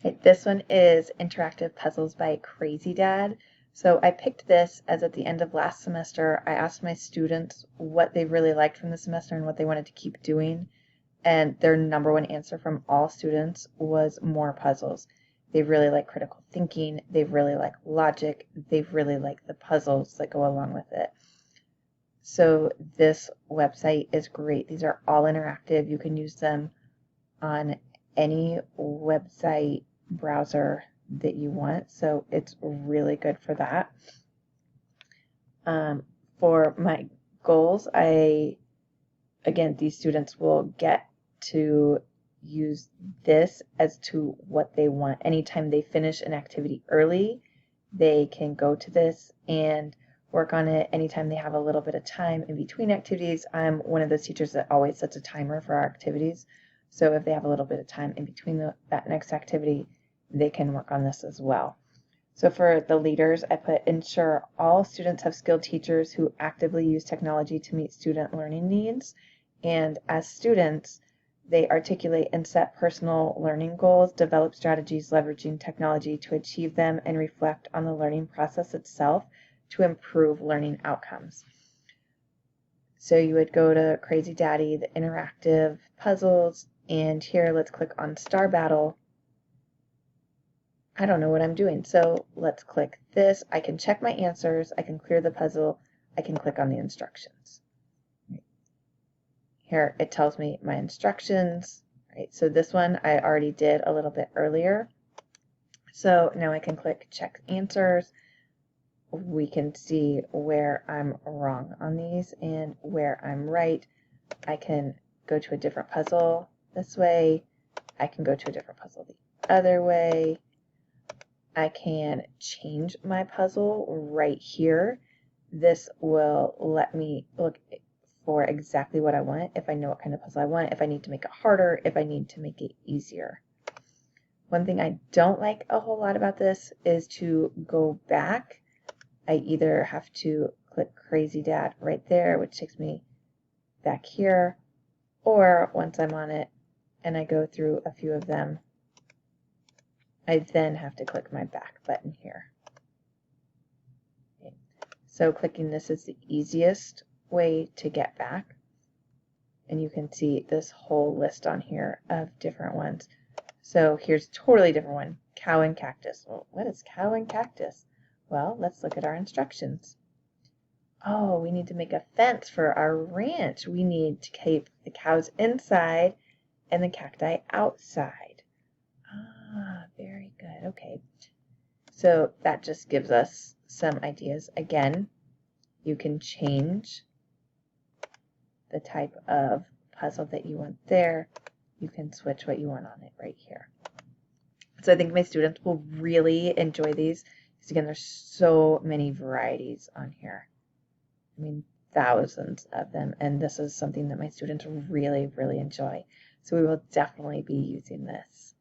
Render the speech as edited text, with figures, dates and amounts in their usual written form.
Okay, this one is Interactive Puzzles by Krazydad. So I picked this as at the end of last semester, I asked my students what they really liked from the semester and what they wanted to keep doing. And their number one answer from all students was more puzzles. They really like critical thinking. They really like logic. They really like the puzzles that go along with it. So this website is great. These are all interactive. You can use them on any website browser that you want. So it's really good for that. For my goals, again, these students will get to use this as to what they want. Anytime they finish an activity early, they can go to this and work on it. Anytime they have a little bit of time in between activities, I'm one of those teachers that always sets a timer for our activities. So if they have a little bit of time in between that next activity, they can work on this as well. So for the leaders, I put ensure all students have skilled teachers who actively use technology to meet student learning needs. And as students, they articulate and set personal learning goals, develop strategies leveraging technology to achieve them, and reflect on the learning process itself to improve learning outcomes. So you would go to Krazydad, the interactive puzzles, and here let's click on Star Battle. I don't know what I'm doing, so let's click this. I can check my answers, I can clear the puzzle, I can click on the instructions. Here it tells me my instructions, right? So this one I already did a little bit earlier. So now I can click check answers. We can see where I'm wrong on these and where I'm right. I can go to a different puzzle this way. I can go to a different puzzle the other way. I can change my puzzle right here. This will let me look for exactly what I want, if I know what kind of puzzle I want, if I need to make it harder, if I need to make it easier. One thing I don't like a whole lot about this is to go back. I either have to click Krazydad right there, which takes me back here, or once I'm on it and I go through a few of them, I then have to click my back button here. Okay. So clicking this is the easiest way to get back. And you can see this whole list on here of different ones. So here's a totally different one, cow and cactus. Well, what is cow and cactus? Well, let's look at our instructions. Oh, we need to make a fence for our ranch. We need to keep the cows inside and the cacti outside. Ah, very good. Okay. So that just gives us some ideas. Again, you can change the type of puzzle that you want there. You can switch what you want on it right here. So I think my students will really enjoy these because, again, there's so many varieties on here. I mean, thousands of them, and this is something that my students really, really enjoy. So we will definitely be using this.